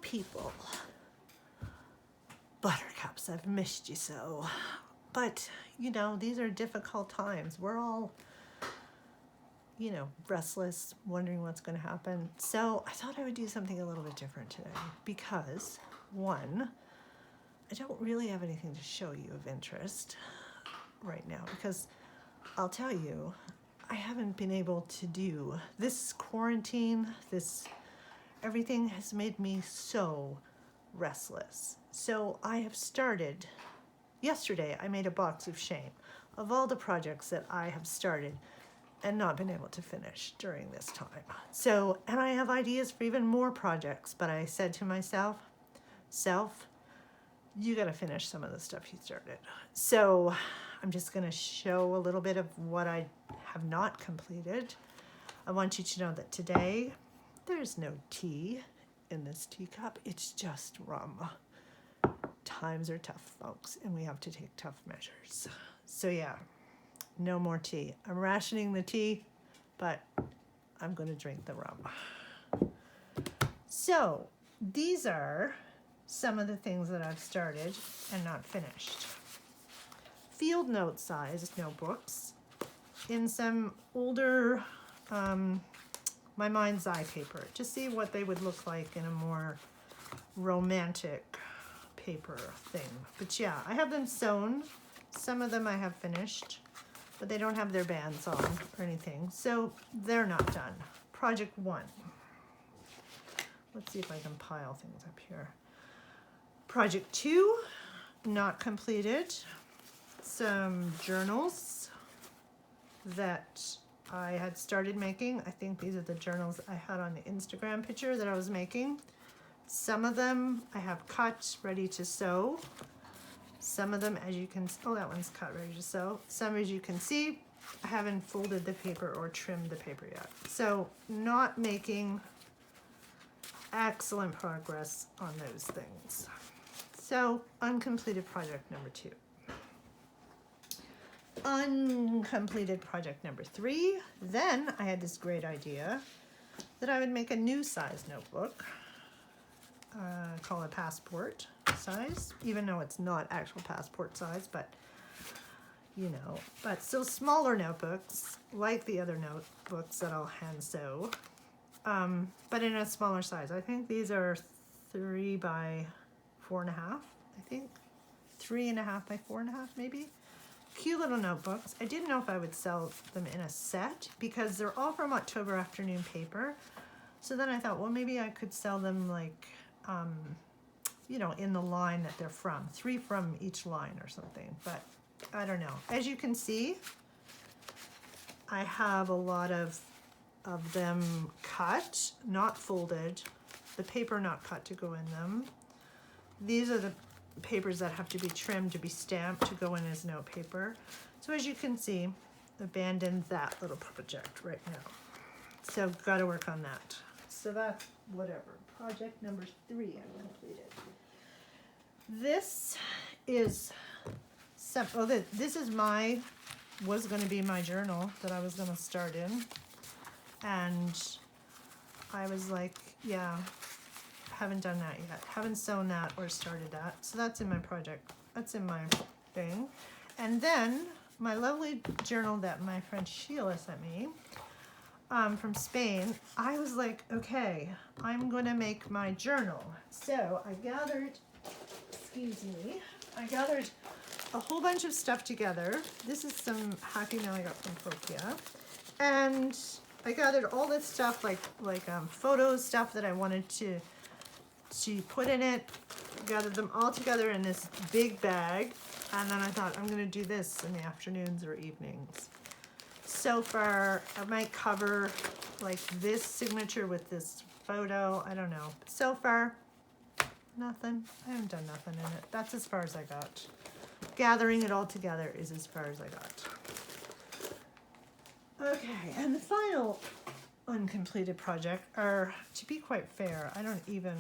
people. Buttercups, I've missed you so. But, you know, these are difficult times. We're all, you know, restless, wondering what's going to happen. So I thought I would do something a little bit different today because, one, I don't really have anything to show you of interest right now because I'll tell you, I haven't been able to do this quarantine, everything has made me so restless. So I have started, yesterday I made a box of shame of all the projects that I have started and not been able to finish during this time. So, and I have ideas for even more projects, but I said to myself, you gotta finish some of the stuff you started. So I'm just gonna show a little bit of what I have not completed. I want you to know that today, there's no tea in this teacup, it's just rum. Times are tough, folks, and we have to take tough measures. So yeah, no more tea. I'm rationing the tea, but I'm gonna drink the rum. So these are some of the things that I've started and not finished. Field note sized notebooks in some older my mind's eye paper to see what they would look like in a more romantic paper thing. But yeah, I have them sewn. Some of them I have finished, but they don't have their bands on or anything, so they're not done. Project 1. Let's see if I can pile things up here. Project 2, not completed. Some journals that I had started making. I think these are the journals I had on the Instagram picture that I was making. Some of them I have cut, ready to sew. Some of them, as you can, oh, that one's cut, ready to sew. Some, as you can see, I haven't folded the paper or trimmed the paper yet. So not making excellent progress on those things. So uncompleted project number 2. Uncompleted project number 3. Then I had this great idea that I would make a new size notebook, call it passport size, even though it's not actual passport size, but you know, but still smaller notebooks like the other notebooks that I'll hand sew, but in a smaller size. I think these are 3 by 4.5, I think 3.5 by 4.5 maybe. Cute little notebooks. I didn't know if I would sell them in a set because they're all from October Afternoon paper. So then I thought, well, maybe I could sell them like, you know, in the line that they're from, 3 from each line or something, but I don't know. As you can see, I have a lot of them cut, not folded, the paper not cut to go in them. These are the papers that have to be trimmed to be stamped to go in as note paper. So as you can see, abandoned that little project right now. So got to work on that. So that's whatever. Project number 3 I've completed. This is this is was going to be my journal that I was going to start in, and I was like, yeah, haven't done that yet, haven't sewn that or started that. So that's in my project, that's in my thing. And then my lovely journal that my friend Sheila sent me from Spain, I was like, okay, I'm going to make my journal. So I gathered a whole bunch of stuff together. This is some Happy Mail I got from Fokia. And I gathered all this stuff, like photos, stuff that I wanted to put in it. Gathered them all together in this big bag. And then I thought, I'm going to do this in the afternoons or evenings. So far, I might cover like this signature with this photo. I don't know. So far, nothing. I haven't done nothing in it. That's as far as I got. Gathering it all together is as far as I got. Okay, and the final uncompleted project are, to be quite fair, I don't even,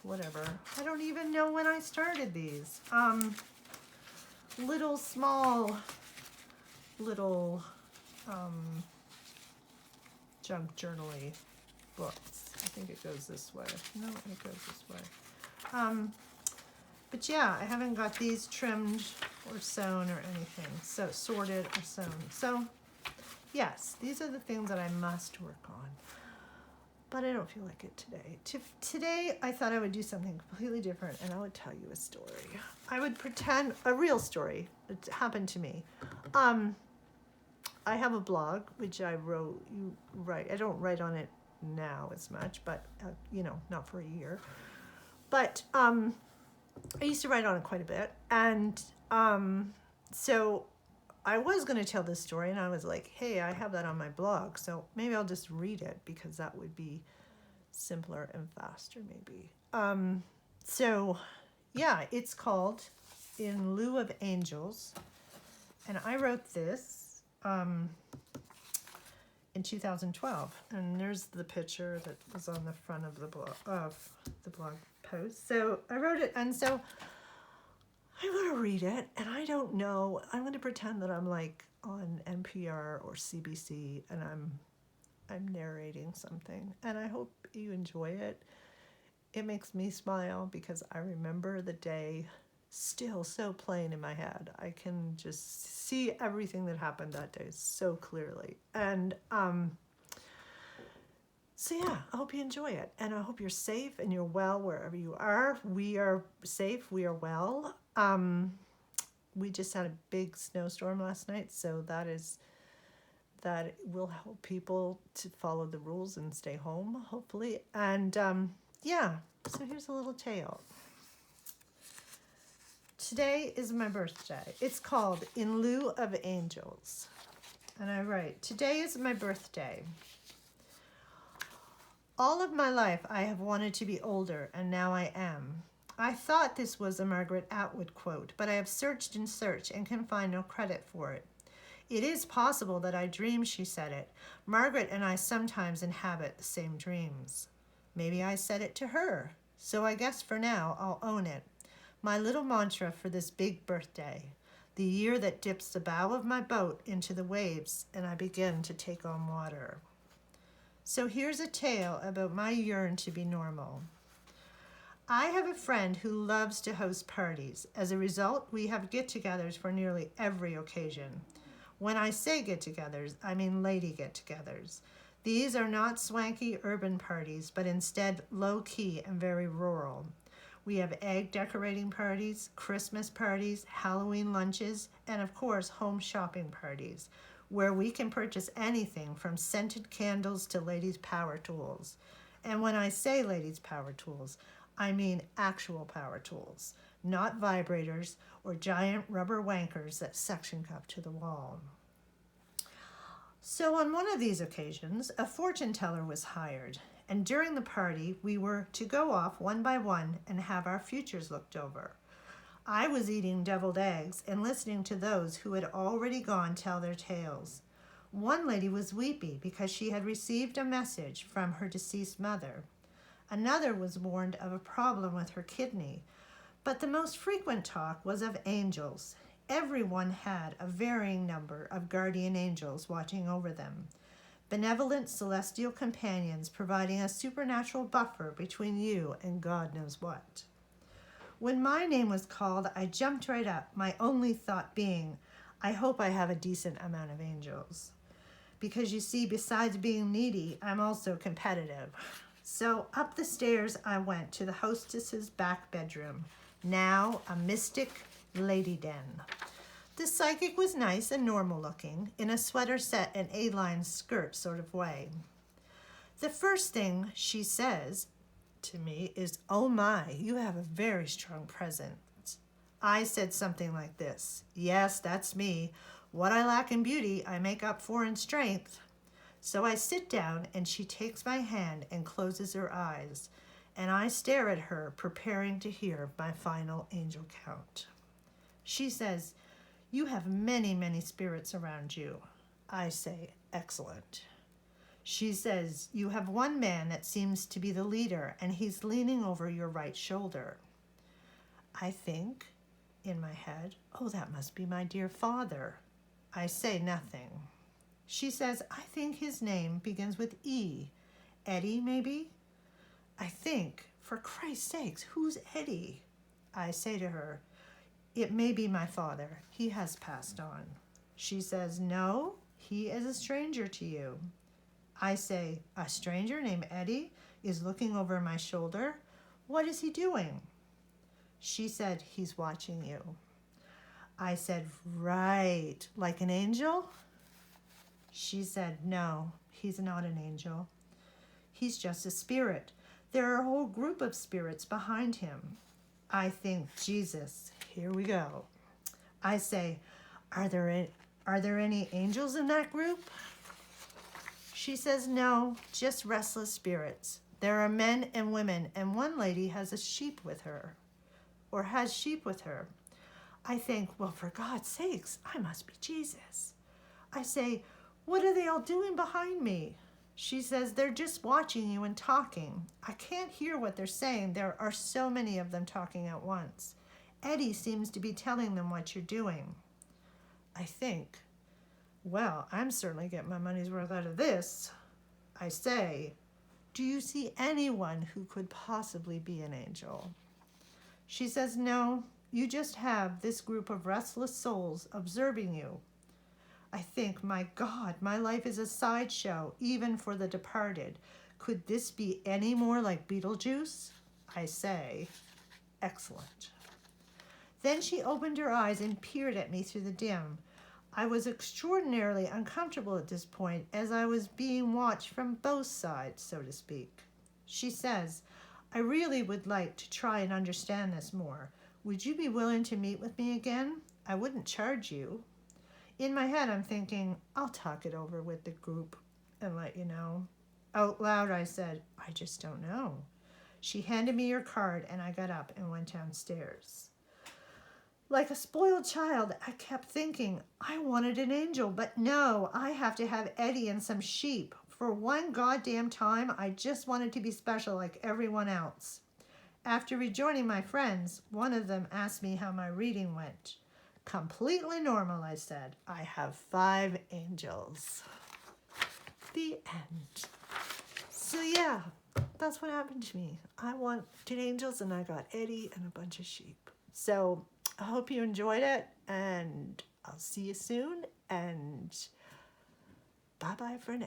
whatever. I don't even know when I started these. Little small, junk journal-y books. I think it goes this way. No, it goes this way. But yeah, I haven't got these trimmed or sewn or anything. So sorted or sewn. So yes, these are the things that I must work on. But I don't feel like it today. Today, I thought I would do something completely different, and I would tell you a story. I would pretend a real story. It happened to me. I have a blog, which I wrote. I don't write on it now as much, but not for a year. But I used to write on it quite a bit, and so I was going to tell this story, and I was like, hey, I have that on my blog, so maybe I'll just read it, because that would be simpler and faster, maybe. So, yeah, it's called In Lieu of Angels, and I wrote this in 2012, and there's the picture that was on the front of the blog post. So I wrote it, and so I'm going to read it, and I don't know. I'm going to pretend that I'm like on NPR or CBC, and I'm narrating something, and I hope you enjoy it. It makes me smile because I remember the day still so plain in my head. I can just see everything that happened that day so clearly. And so yeah, I hope you enjoy it, and I hope you're safe and you're well wherever you are. We are safe, we are well. We just had a big snowstorm last night, so that will help people to follow the rules and stay home, hopefully. And yeah, so here's a little tale. Today is my birthday. It's called In Lieu of Angels. And I write, today is my birthday. All of my life I have wanted to be older, and now I am. I thought this was a Margaret Atwood quote, but I have searched and searched and can find no credit for it. It is possible that I dreamed she said it. Margaret and I sometimes inhabit the same dreams. Maybe I said it to her, so I guess for now I'll own it. My little mantra for this big birthday, the year that dips the bow of my boat into the waves and I begin to take on water. So here's a tale about my yearn to be normal. I have a friend who loves to host parties. As a result, we have get-togethers for nearly every occasion. When I say get-togethers, I mean lady get-togethers. These are not swanky urban parties, but instead low-key and very rural. We have egg decorating parties, Christmas parties, Halloween lunches, and of course, home shopping parties, where we can purchase anything from scented candles to ladies' power tools. And when I say ladies' power tools, I mean actual power tools, not vibrators or giant rubber wankers that suction cup to the wall. So on one of these occasions, a fortune teller was hired, and during the party, we were to go off one by one and have our futures looked over. I was eating deviled eggs and listening to those who had already gone tell their tales. One lady was weepy because she had received a message from her deceased mother. Another was warned of a problem with her kidney, but the most frequent talk was of angels. Everyone had a varying number of guardian angels watching over them, benevolent celestial companions providing a supernatural buffer between you and God knows what. When my name was called, I jumped right up, my only thought being, I hope I have a decent amount of angels. Because you see, besides being needy, I'm also competitive. So up the stairs I went to the hostess's back bedroom, now a mystic lady den. The psychic was nice and normal looking, in a sweater set and A-line skirt sort of way. The first thing she says to me is, oh my, you have a very strong presence. I said something like this, yes, that's me. What I lack in beauty, I make up for in strength. So I sit down and she takes my hand and closes her eyes, and I stare at her, preparing to hear my final angel count. She says, you have many, many spirits around you. I say, excellent. She says, you have one man that seems to be the leader, and he's leaning over your right shoulder. I think, in my head, oh, that must be my dear father. I say nothing. She says, I think his name begins with E, Eddie, maybe? I think, for Christ's sakes, who's Eddie? I say to her, it may be my father. He has passed on. She says, no, he is a stranger to you. I say, a stranger named Eddie is looking over my shoulder? What is he doing? She said, he's watching you. I said, right, like an angel? She said, no, he's not an angel. He's just a spirit. There are a whole group of spirits behind him. I think, Jesus, here we go. I say, are there any angels in that group? She says, no, just restless spirits. There are men and women, and one lady has a sheep with her, or has sheep with her. I think, well, for God's sakes, I must be Jesus. I say, what are they all doing behind me? She says, they're just watching you and talking. I can't hear what they're saying. There are so many of them talking at once. Eddie seems to be telling them what you're doing. I think, well, I'm certainly getting my money's worth out of this. I say, do you see anyone who could possibly be an angel? She says, no, you just have this group of restless souls observing you. I think, my God, my life is a sideshow, even for the departed. Could this be any more like Beetlejuice? I say, excellent. Then she opened her eyes and peered at me through the dim. I was extraordinarily uncomfortable at this point, as I was being watched from both sides, so to speak. She says, I really would like to try and understand this more. Would you be willing to meet with me again? I wouldn't charge you. In my head, I'm thinking, I'll talk it over with the group and let you know. Out loud, I said, I just don't know. She handed me her card, and I got up and went downstairs. Like a spoiled child, I kept thinking, I wanted an angel, but no, I have to have Eddie and some sheep. For one goddamn time, I just wanted to be special like everyone else. After rejoining my friends, one of them asked me how my reading went. Completely normal, I said. I have 5 angels. The end. So yeah, that's what happened to me. I wanted angels and I got Eddie and a bunch of sheep. So I hope you enjoyed it, and I'll see you soon, and bye-bye for now.